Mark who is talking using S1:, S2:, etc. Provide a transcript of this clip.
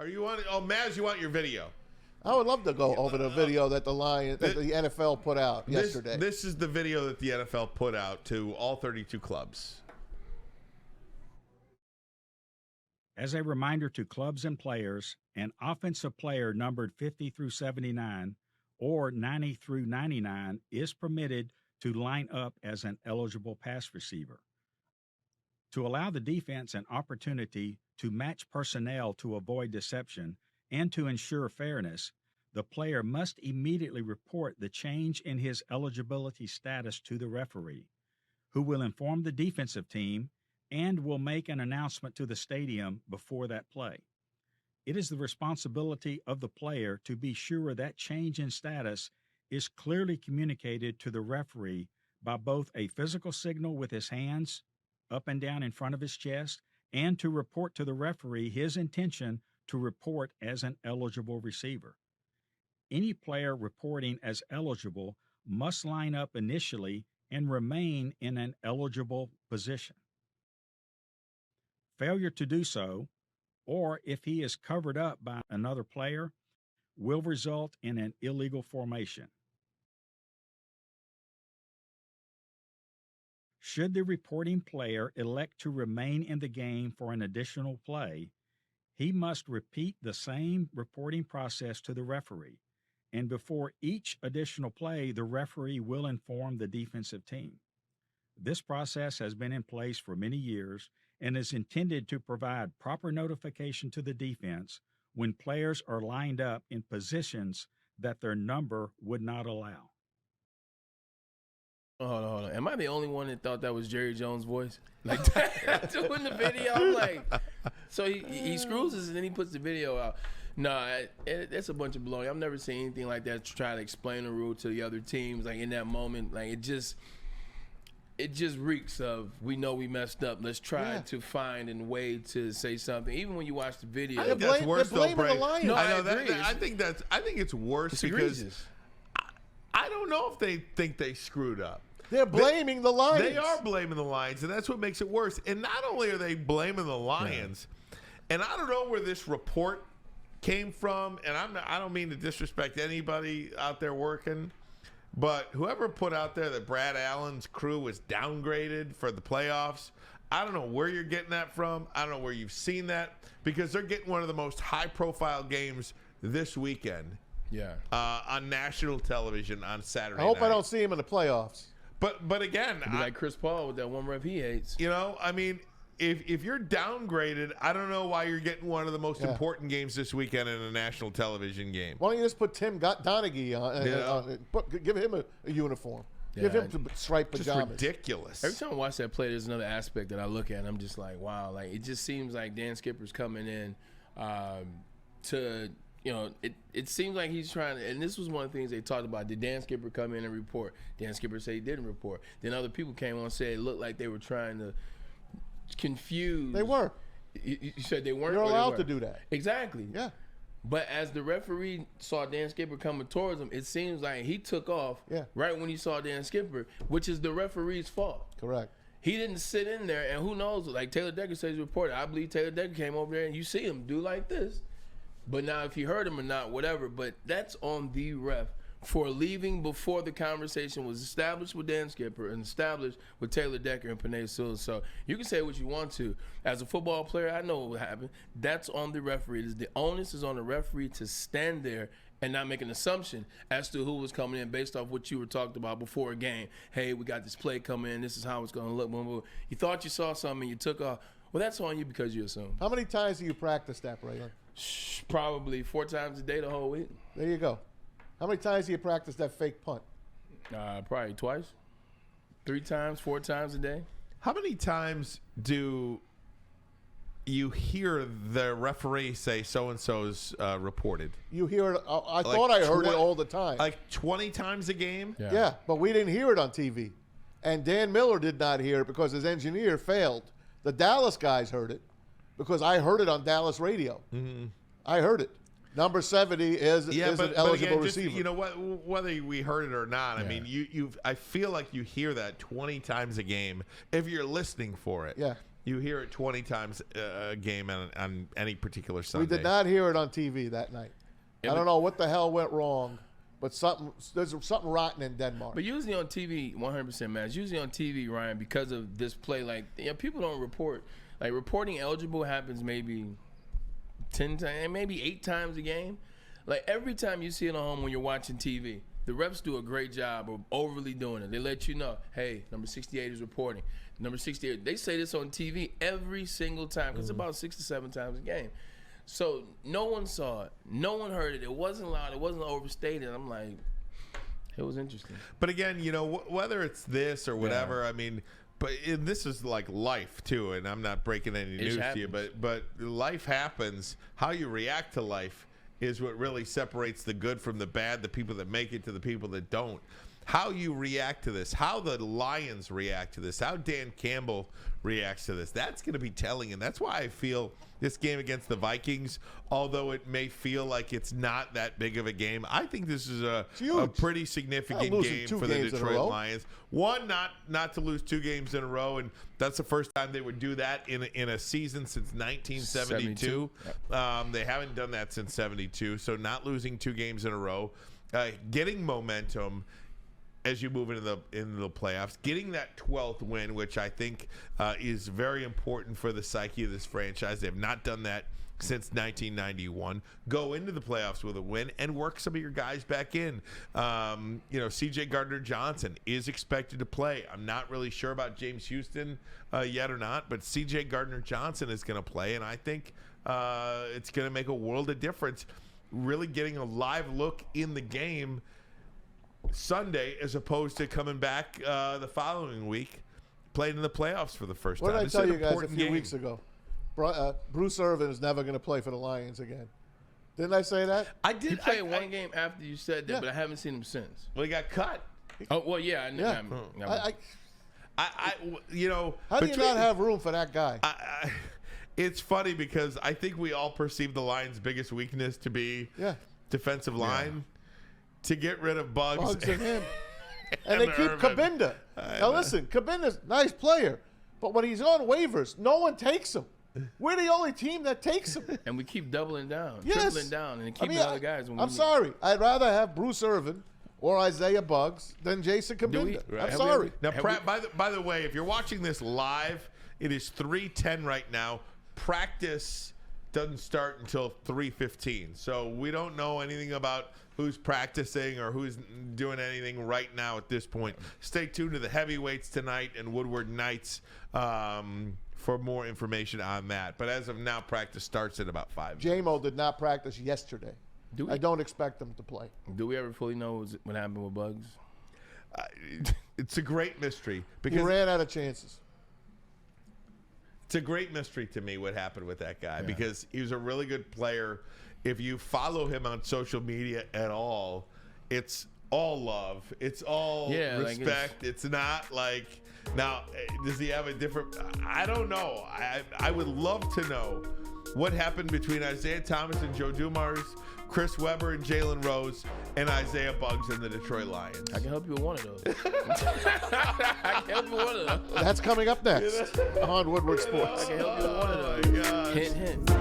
S1: Are you on? Oh, Maz, you want your video?
S2: I would love to go over the video that the NFL put out yesterday.
S1: This is the video that the NFL put out to all 32 clubs.
S3: As a reminder to clubs and players, an offensive player numbered 50 through 79 or 90 through 99 is permitted to line up as an eligible pass receiver. To allow the defense an opportunity to match personnel to avoid deception and to ensure fairness, the player must immediately report the change in his eligibility status to the referee, who will inform the defensive team and will make an announcement to the stadium before that play. It is the responsibility of the player to be sure that change in status is clearly communicated to the referee by both a physical signal with his hands up and down in front of his chest and to report to the referee his intention to report as an eligible receiver. Any player reporting as eligible must line up initially and remain in an eligible position. Failure to do so, or if he is covered up by another player, will result in an illegal formation. Should the reporting player elect to remain in the game for an additional play, he must repeat the same reporting process to the referee, and before each additional play, the referee will inform the defensive team. This process has been in place for many years and is intended to provide proper notification to the defense when players are lined up in positions that their number would not allow.
S4: Hold on. Am I the only one that thought that was Jerry Jones' voice? Like, doing the video, I'm like, so he screws us and then he puts the video out. No, it's a bunch of baloney. I've never seen anything like that to try to explain the rule to the other teams. Like, in that moment, like, it just reeks of, we know we messed up. Let's try to find a way to say something. Even when you watch the video,
S1: I think that's worse though, Bray.
S2: No,
S1: I know that. I think it's worse because I don't know if they think they screwed up.
S2: They're blaming the Lions.
S1: They are blaming the Lions, and that's what makes it worse. And not only are they blaming the Lions, and I don't know where this report came from, and I don't mean to disrespect anybody out there working, but whoever put out there that Brad Allen's crew was downgraded for the playoffs, I don't know where you're getting that from. I don't know where you've seen that, because they're getting one of the most high-profile games this weekend on national television on Saturday
S2: I hope
S1: night.
S2: I don't see him in the playoffs.
S1: But again,
S4: it'd be like Chris Paul with that one ref he hates.
S1: You know, I mean, if you're downgraded, I don't know why you're getting one of the most important games this weekend in a national television game.
S2: Why don't you just put Tim Donaghy on? Give him a uniform. Give him striped pajamas.
S1: Just ridiculous.
S4: Every time I watch that play, there's another aspect that I look at, and I'm just like, wow. Like, it just seems like Dan Skipper's coming in to, you know, it seems like he's trying to, and this was one of the things they talked about. Did Dan Skipper come in and report? Dan Skipper said he didn't report. Then other people came on and said it looked like they were trying to confuse.
S2: They were.
S4: You said they weren't?
S2: You're allowed to do that.
S4: Exactly.
S2: Yeah.
S4: But as the referee saw Dan Skipper coming towards him, it seems like he took off right when he saw Dan Skipper, which is the referee's fault.
S2: Correct.
S4: He didn't sit in there, and who knows, like Taylor Decker says he reported. I believe Taylor Decker came over there, and you see him do like this. But now if he heard him or not, whatever. But that's on the ref for leaving before the conversation was established with Dan Skipper and established with Taylor Decker and Panay Sewell. So you can say what you want to. As a football player, I know what happened. That's on the referee. The onus is on the referee to stand there and not make an assumption as to who was coming in based off what you were talked about before a game. Hey, we got this play coming in. This is how it's going to look. You thought you saw something and you took off. Well, that's on you because you assumed.
S2: How many times do you practice that, Braylon?
S4: Probably 4 times a day the whole week.
S2: There you go. How many times do you practice that fake punt?
S4: Probably twice. 3 times, 4 times a day.
S1: How many times do you hear the referee say so-and-so's reported?
S2: You hear it. I thought I heard it all the time.
S1: Like 20 times a game?
S2: Yeah, but we didn't hear it on TV. And Dan Miller did not hear it because his engineer failed. The Dallas guys heard it because I heard it on Dallas radio. Mm-hmm. I heard it. Number 70 is an eligible receiver.
S1: You know what? Whether we heard it or not, I mean, I feel like you hear that 20 times a game if you're listening for it.
S2: Yeah.
S1: You hear it 20 times a game on any particular Sunday.
S2: We did not hear it on TV that night. I don't know what the hell went wrong, but there's something rotten in Denmark.
S4: But usually on TV, 100%, man. It's usually on TV, Ryan, because of this play. Like, people don't report. Like, reporting eligible happens maybe 10 times, maybe 8 times a game. Like, every time you see it at home when you're watching TV, the refs do a great job of overly doing it. They let you know, hey, number 68 is reporting. Number 68, they say this on TV every single time because it's about 6 to 7 times a game. So no one saw it. No one heard it. It wasn't loud. It wasn't overstated. I'm like, it was interesting.
S1: But again, whether it's this or whatever, I mean, this is like life too, and I'm not breaking any news to you, but life happens. How you react to life is what really separates the good from the bad, the people that make it to the people that don't. How you react to this, how the Lions react to this, how Dan Campbell reacts to this, that's going to be telling. And that's why I feel this game against the Vikings, although it may feel like it's not that big of a game, I think this is a pretty significant game for the Detroit Lions. One, not to lose 2 games in a row, and that's the first time they would do that in a season since 1972. Yep. They haven't done that since 72, so not losing 2 games in a row, getting momentum as you move into the playoffs, getting that 12th win, which I think is very important for the psyche of this franchise. They have not done that since 1991. Go into the playoffs with a win and work some of your guys back in. C.J. Gardner-Johnson is expected to play. I'm not really sure about James Houston yet or not, but C.J. Gardner-Johnson is going to play, and I think it's going to make a world of difference, really getting a live look in the game Sunday as opposed to coming back the following week, playing in the playoffs for the first time.
S2: What did I tell you guys a few weeks ago? Bruce Irvin is never going to play for the Lions again. Didn't I say that?
S1: I did.
S4: He played one game after you said that, but I haven't seen him since.
S1: Well, he got cut.
S4: Oh, well, yeah.
S2: How do you not have room for that guy?
S1: It's funny because I think we all perceive the Lions' biggest weakness to be defensive line. Yeah. To get rid of Bugs
S2: and him. And they keep Kabinda. Now listen, Kabinda's a nice player, but when he's on waivers, no one takes him. We're the only team that takes him.
S4: And we keep doubling down, tripling down, and keeping other guys.
S2: I'm sorry. I'd rather have Bruce Irvin or Isaiah Bugs than Jason Kabinda. I'm sorry.
S1: Now, by the way, if you're watching this live, it is 3:10 right now. Practice doesn't start until 3:15. So we don't know anything about who's practicing or who's doing anything right now at this point. Stay tuned to the heavyweights tonight and Woodward Knights for more information on that. But as of now, practice starts in about 5 minutes.
S2: J-Mo did not practice yesterday. I don't expect him to play.
S4: Do we ever fully know what happened with Bugs?
S1: It's a great mystery. Because
S2: he ran out of chances.
S1: It's a great mystery to me what happened with that guy because he was a really good player. If you follow him on social media at all, it's all love. It's all respect. It's not like, now, does he have a different, I don't know. I would love to know what happened between Isaiah Thomas and Joe Dumars, Chris Webber and Jalen Rose, and Isaiah Bugs and the Detroit Lions.
S4: I can help you with one of those. I can help you with one of those.
S2: That's coming up next on Woodward Sports.
S4: I can help you with one of those. Hint, hint.